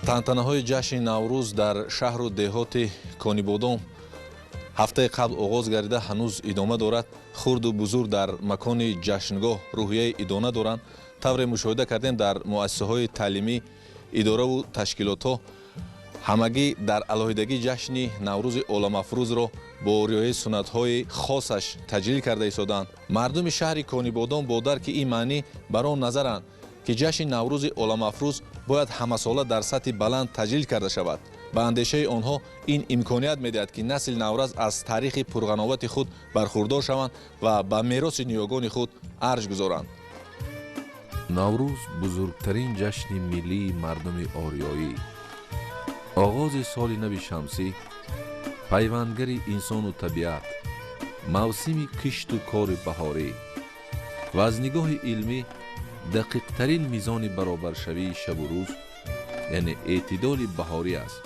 тантанаҳои ҷашни наврӯз дар шаҳру деҳоти Конибодом ҳафтаи қабл оғоз гардида ҳанӯз идома дорад. хурду бузург дар макони ҷашнгоҳ рӯҳияи идона доранд. тавре мушоҳида кардем дар муассисаҳои таълимӣ, идораву ташкилотҳо ҳамагӣ дар алоҳидагии ҷашни наврӯзи оламафрӯзро бо риояи суннатҳои хосаш таҷлил карда истодаанд. мардуми шаҳри Конибодом бо дарки ин маънӣ бар он назаранд, ки ҷашни наврӯзи оламафрӯз бояд ҳамасола дар сатҳи баланд таҷлил карда шавад. ба андешаи онҳо ин имконият медиҳад, ки насли навраз аз таърихи пурғановати худ бархурдор шаванд ва ба мероси ниёгони худ арҷ гузоранд. наврӯз бузургтарин ҷашни миллии мардуми ориёӣ, оғози соли нави шамсӣ, пайвандгари инсону табиат, мавсими кишту кори баҳорӣ ва аз нигоҳи илмӣ дақиқтарин мизони баробаршавии шабу рӯз, яъне эътидоли баҳорӣ аст,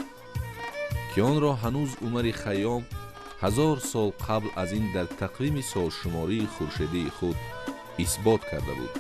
ки онро ҳанӯз Умари Хайём 1000 сол қабл аз ин дар тақвими солшумории хуршедии худ исбот карда буд.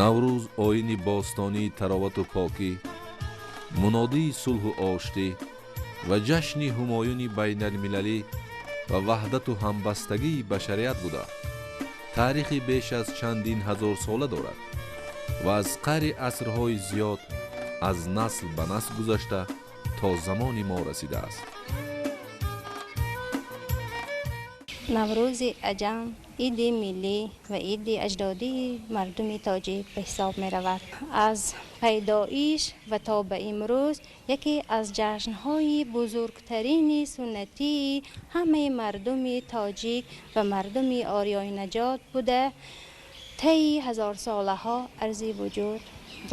наврӯз оини бостонии таровату покӣ, мунодии сулҳу оштӣ ва ҷашни ҳумоюни байналмилалӣ ва ваҳдату ҳамбастагии башарият буда, таърихи беш аз чандин ҳазорсола дорад ва аз қайри асрҳои зиёд аз насл ба насл гузашта то замони мо расидааст. наврӯзи аҷам иди миллӣ ва иди аҷдодии мардуми тоҷик ба ҳисоб меравад. аз пайдоиш ва то ба имрӯз яке аз ҷашнҳои бузургтарини суннатии ҳамаи мардуми тоҷик ва мардуми ориёи наҷот буда таи ҳазорсолаҳо арзи вуҷуд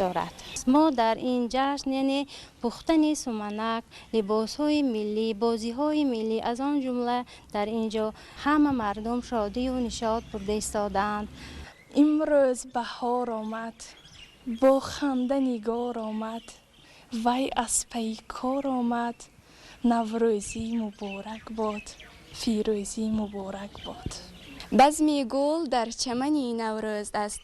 дорад. ما در این جشن یعنی پختن سومنک، لباس‌های ملی، بازی‌های ملی از آن جمله در اینجا همه مردم شادی و نشاط برده ایستادند. امروز بهار آمد، با خنده نگار آمد، وی از پیکار آمد. نوروزی مبارک باد، فیروزی مبارک باد. بزمی گل در چمنی نوروز است،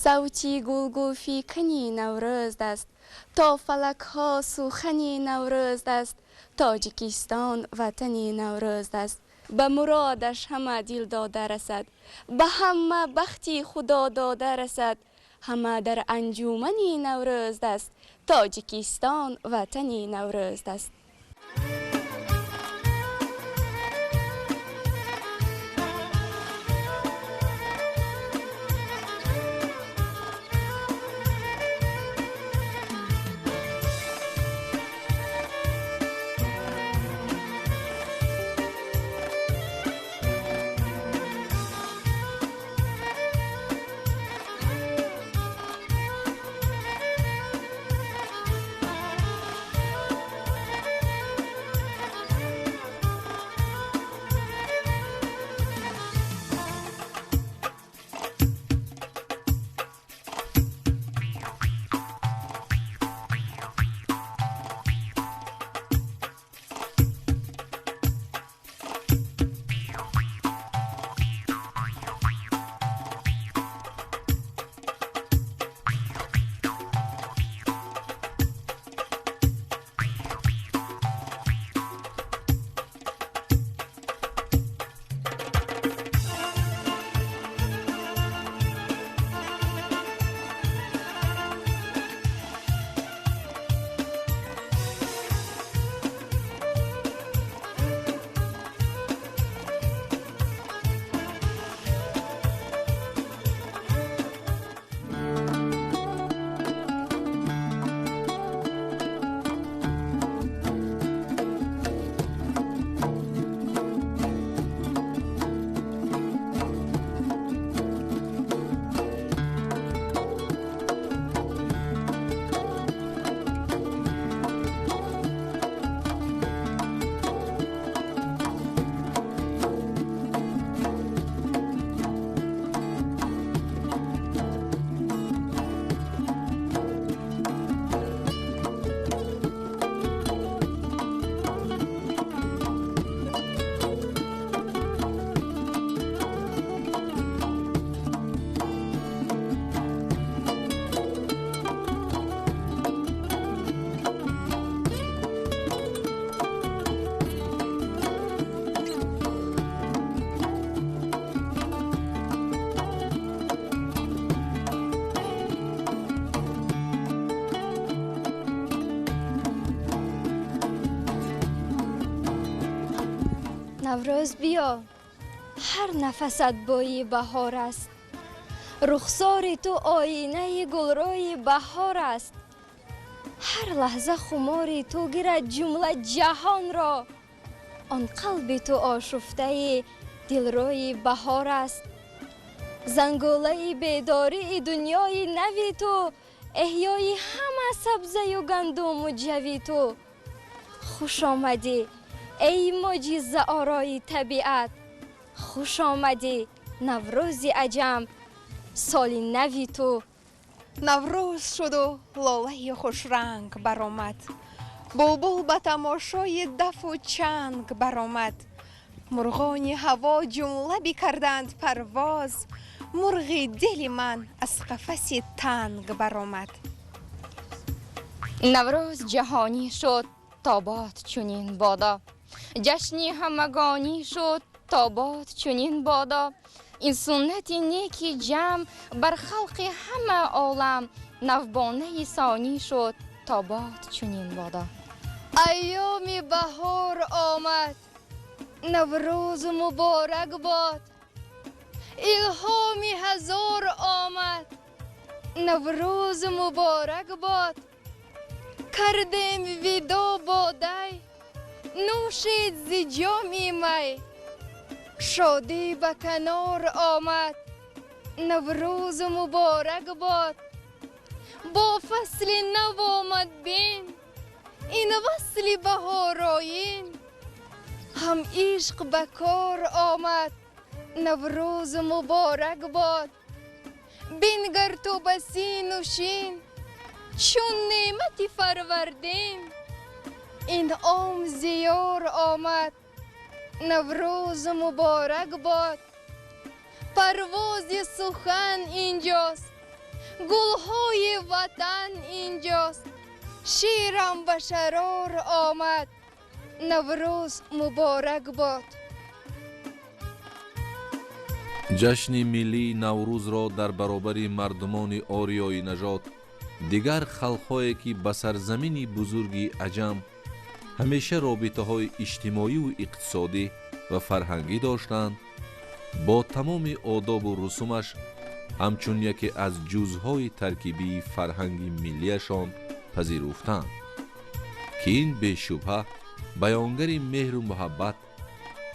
صوتی گلگوفی کنی نوروز است، تا فلک ها سوخنی نوروز است، تاجیکستان وطنی نوروز است. به مرادش همه دل داده رسد، به همه بختی خدا داده رسد، همه در انجمنی نوروز است، تاجیکستان وطنی نوروز است. نوروز بیا، هر نفست بوی بهار است. رخسار تو آینه گلروی بهار است. هر لحظه خمار تو گیرد جمله جهان را. آن قلب تو آشفته دلروی بهار است. زنگوله بیداری دنیای نوی تو، احیای همه سبزه و گندم و جوی تو. خوش آمدی ای معجزه آرای طبیعت، خوش آمدی نوروز عجم، سال نوی تو. نوروز شد و لاله خوش رنگ برآمد، بلبل به تماشای دف و چنگ برآمد. مرغان هوا جمله بکردند پرواز، مرغ دل من از قفس تنگ برآمد. نوروز جهانی شد تا باد چنین بادا، جشنی همگانی شد تا باد چنین بادا. این سنت نیکی جمع بر خلق همه عالم، نوبانه ثانی شد تا باد چنین بادا. ایام بهار آمد، نوروز مبارک باد. الهام هزار آمد، نوروز مبارک باد. کردیم ویدا با دی، نوشید ز جام می. شادی به کنار آمد، نوروز مبارک باد. با فصل نو آمد بین، این وصل بهارآیین. هم عشق به کار آمد، نوروز مبارک باد. بنگر تو به سین و شین، چون نعمت فروردین. این عام زیار آمد، نوروز مبارک باد. پرواز سخن اینجاست، گلهای وطن اینجاست. شیرم به شرار آمد، نوروز مبارک باد. جشن ملی نوروز را در برابر مردمان آریای نژاد، دیگر خلق‌هایی که به سرزمین بزرگی عجم همیشه رابطه‌های اجتماعی و اقتصادی و فرهنگی داشتند، با تمام آداب و رسومش همچون یکی از جزهای ترکیبی فرهنگ ملیشان پذیرفتند که این بی‌شبهه بیانگر مهر و محبت،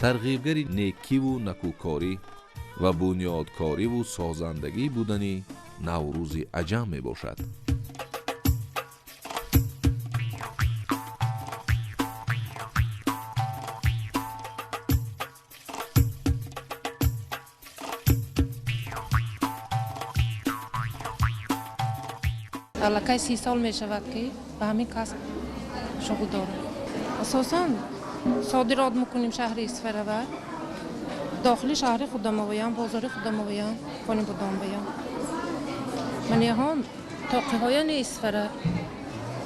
ترغیبگر نیکی و نکوکاری و بنیادکاری و سازندگی بودنی نوروز عجم می باشد. علاقه 30 سال می شود که به همین کسب شغل دارم. اساساً صادرات میکنیم شهر اسفرور، داخلی شهر خودم آویم، بازار خودم آویم، کنیم بودم بیم. من یهان تاقی های اسفرور،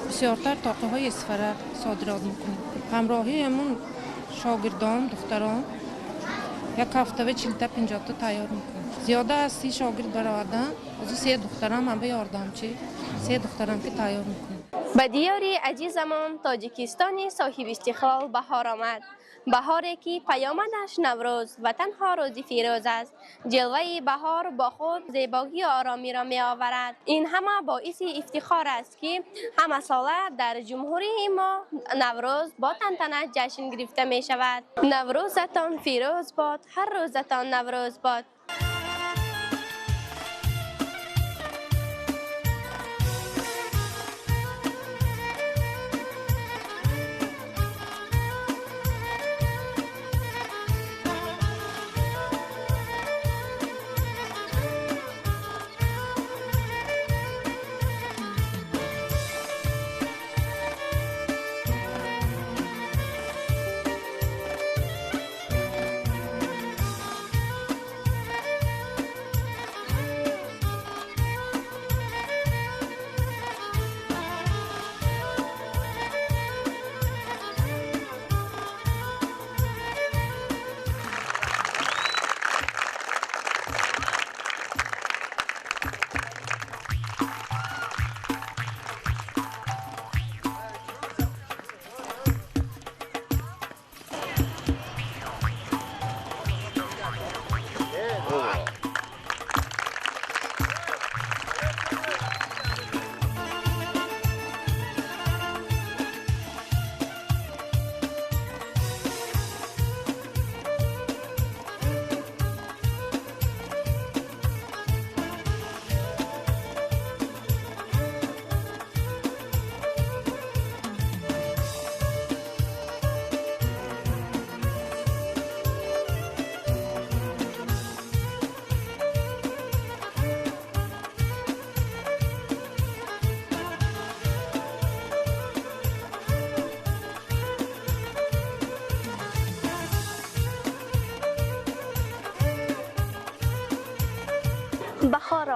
بسیارتر تاقی های اسفرور صادرات میکنیم. همراهی همون شاگردان، دختران، یک هفته و 40-50 تا تیار میکنیم. زیاده از 30 شاگرد برآوردن، از 3 دخترم هم به یاردمچی، 3 دخترم که تیار میکنیم. به دیار عزیزمان تاجیکستان صاحب استقلال بهار آمد. بهاری که پیامدش نوروز و تنها روز فیروز است. جلوه بهار با خود زیبایی و آرامی را می آورد. این همه باعث افتخار است که همه ساله در جمهوری ما نوروز با تنتنه جشن گرفته می شود. نوروزتان فیروز باد، هر روزتان نوروز باد.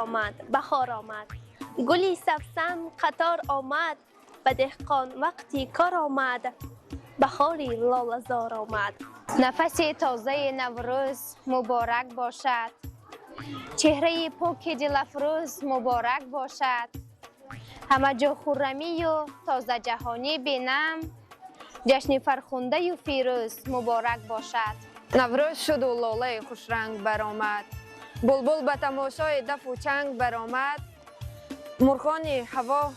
آمد بهار آمد گلی سبسم قطار آمد به دهقان وقتی کار آمد بهاری لاله‌زار آمد نفس تازه نوروز مبارک باشد چهره پاک دلفروز مبارک باشد همه جا خرمی و تازه جهانی بینم جشن فرخنده و فیروز مبارک باشد نوروز شد و لاله خوش رنگ برآمد بلبل به تماشای دف و چنگ برآمد مرغان هوا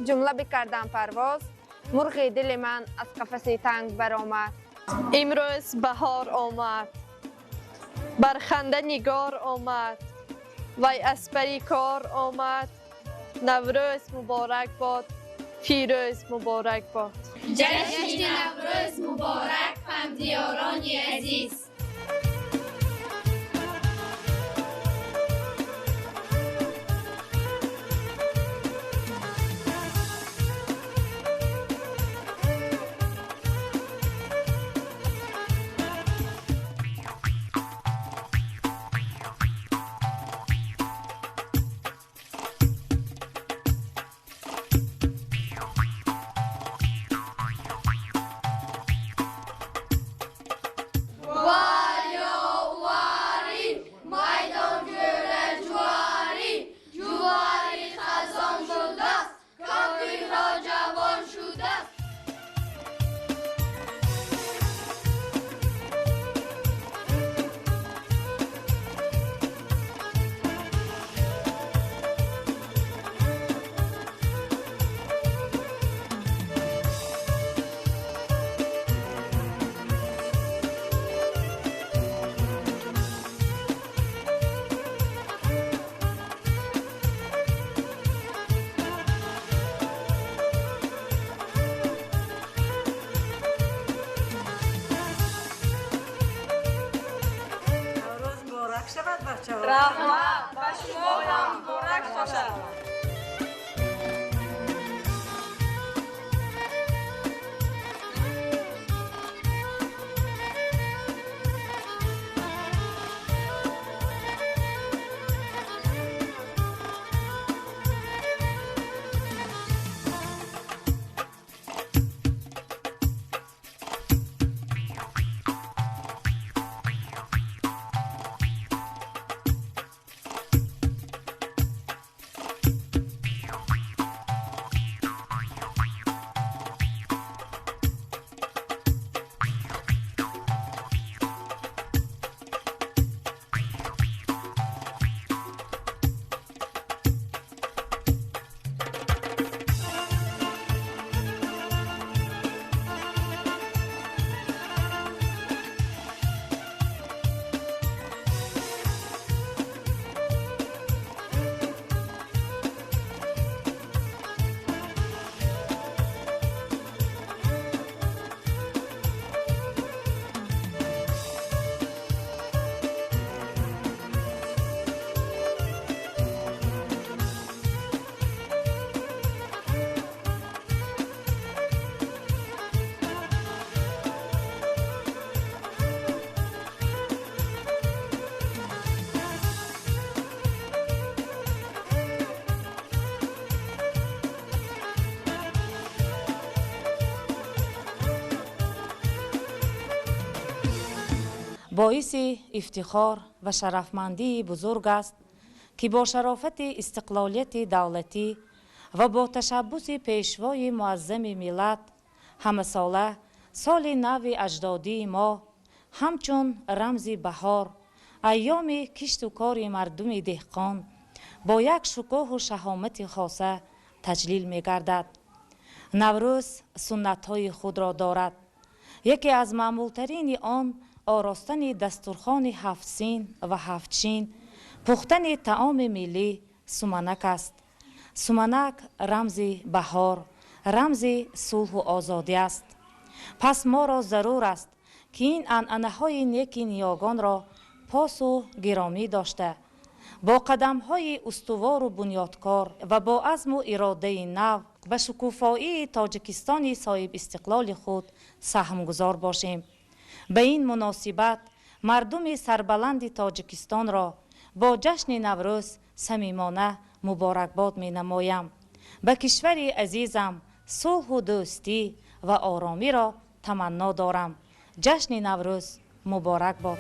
جمله بکردن پرواز مرغ دل من از قفس تنگ برآمد امروز بهار آمد بر خنده نگار آمد وای از پری کار آمد نوروز مبارک باد فیروز مبارک باد جشن نوروز مبارک همدیاران عزیز. رحمت به شما هم مبارک باشد. باعث افتخار و شرفمندی بزرگ است که با شرافت استقلالیت دولتی و با تشبث پیشوای معظم ملت همه ساله سال نو اجدادی ما همچون رمز بهار ایام کشت و کار مردم دهقان با یک شکوه و شهامت خاصه تجلیل می گردد. نوروز سنت های خود را دارد. یکی از معمولترین آن آراستن دسترخوان هفت سین و هفت چین، پختن طعام ملی سمنک است. سمنک رمز بهار، رمز صلح و آزادی است. پس ما را ضرور است که این عنعنه‌های نیک نیاگان را پاس و گرامی داشته، با قدم‌های استوار و بنیادکار و با عزم و اراده نو به شکوفایی تاجیکستان صاحب استقلال خود سهمگزار باشیم. به این مناسبت مردم سربلند تاجیکستان را با جشن نوروز صمیمانه مبارکباد می نمایم. به کشور عزیزم صلح و دوستی و آرامی را تمنا دارم. جشن نوروز مبارک باد.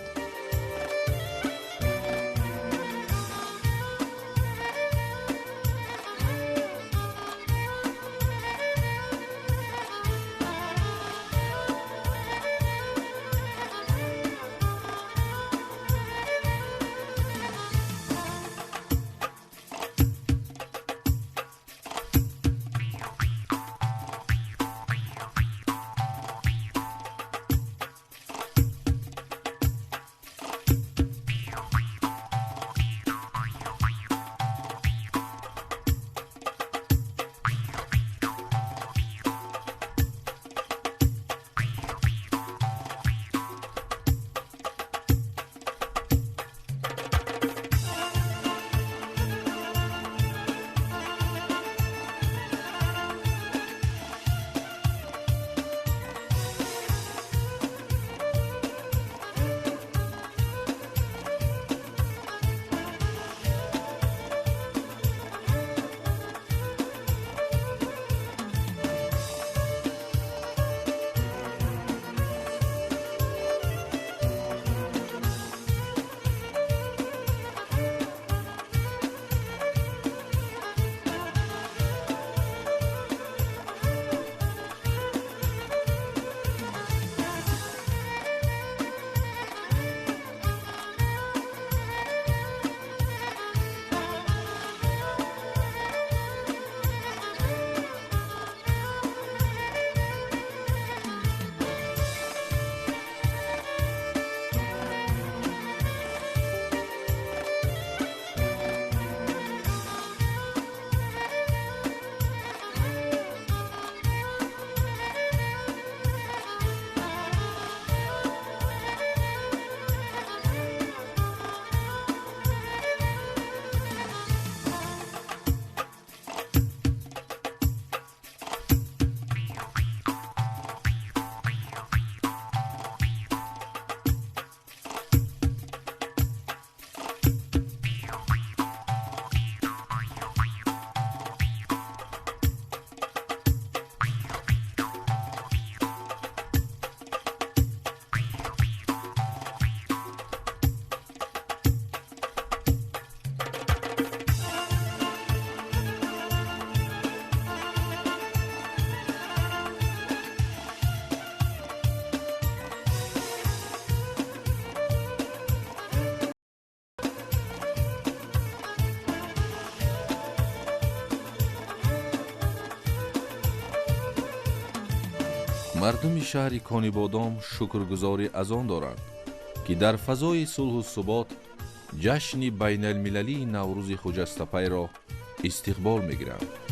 مردم شهر کانیبادام شکرگزاری از آن دارند که در فضای صلح و ثبات جشن بین المللی نوروز خجسته پی را استقبال می گیرند.